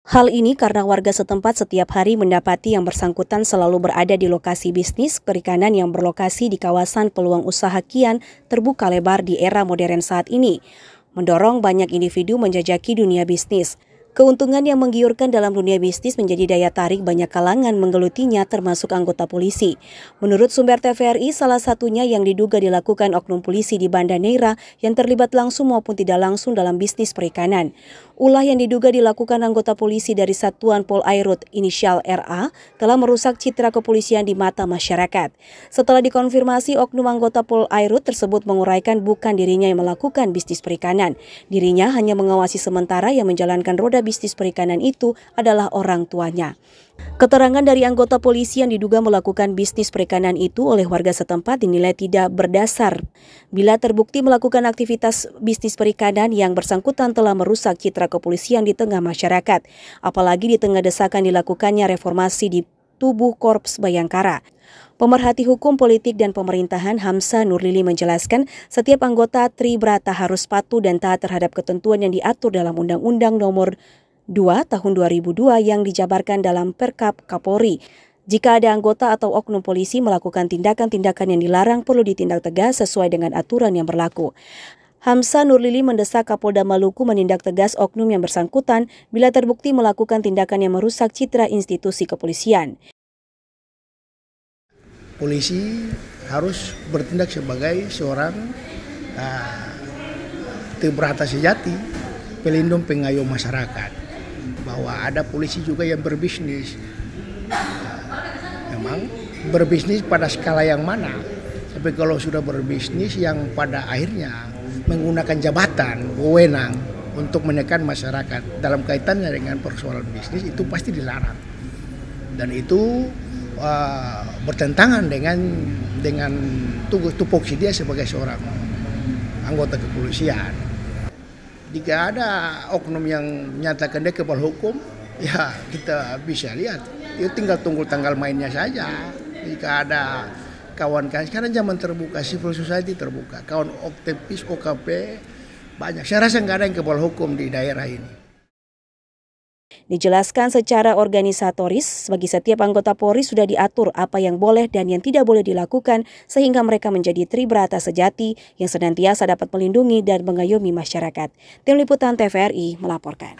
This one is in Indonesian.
Hal ini karena warga setempat setiap hari mendapati yang bersangkutan selalu berada di lokasi bisnis perikanan yang berlokasi di kawasan peluang usaha kian terbuka lebar di era modern saat ini, mendorong banyak individu menjajaki dunia bisnis. Keuntungan yang menggiurkan dalam dunia bisnis menjadi daya tarik banyak kalangan menggelutinya termasuk anggota polisi. Menurut sumber TVRI, salah satunya yang diduga dilakukan oknum polisi di Banda Neira yang terlibat langsung maupun tidak langsung dalam bisnis perikanan. Ulah yang diduga dilakukan anggota polisi dari Satuan Polairut inisial RA telah merusak citra kepolisian di mata masyarakat. Setelah dikonfirmasi, oknum anggota Polairut tersebut menguraikan bukan dirinya yang melakukan bisnis perikanan. Dirinya hanya mengawasi sementara yang menjalankan roda bisnis perikanan itu adalah orang tuanya. Keterangan dari anggota polisi yang diduga melakukan bisnis perikanan itu oleh warga setempat dinilai tidak berdasar. Bila terbukti melakukan aktivitas bisnis perikanan, yang bersangkutan telah merusak citra kepolisian di tengah masyarakat, apalagi di tengah desakan dilakukannya reformasi di tubuh Korps Bayangkara. Pemerhati hukum politik dan pemerintahan Hamsa Nurlili menjelaskan setiap anggota Tribrata harus patuh dan taat terhadap ketentuan yang diatur dalam Undang-Undang Nomor 2 Tahun 2002 yang dijabarkan dalam Perkap Kapolri. Jika ada anggota atau oknum polisi melakukan tindakan-tindakan yang dilarang, perlu ditindak tegas sesuai dengan aturan yang berlaku. Hamsa Nurlili mendesak Kapolda Maluku menindak tegas oknum yang bersangkutan bila terbukti melakukan tindakan yang merusak citra institusi kepolisian. Polisi harus bertindak sebagai seorang Tribrata sejati, pelindung pengayom masyarakat. Bahwa ada polisi juga yang berbisnis. Memang berbisnis pada skala yang mana? Tapi kalau sudah berbisnis yang pada akhirnya menggunakan jabatan, wewenang untuk menekan masyarakat dalam kaitannya dengan persoalan bisnis, itu pasti dilarang. Dan itu bertentangan dengan tupoksi dia sebagai seorang anggota kepolisian. Jika ada oknum yang menyatakan dia kebal hukum, ya kita bisa lihat. Ya tinggal tunggu tanggal mainnya saja. Jika ada kawan-kawan, sekarang zaman terbuka, civil society terbuka. Kawan aktivis OKP banyak. Saya rasa nggak ada yang kebal hukum di daerah ini. Dijelaskan secara organisatoris, bagi setiap anggota Polri sudah diatur apa yang boleh dan yang tidak boleh dilakukan sehingga mereka menjadi Tribrata sejati yang senantiasa dapat melindungi dan mengayomi masyarakat. Tim Liputan TVRI melaporkan.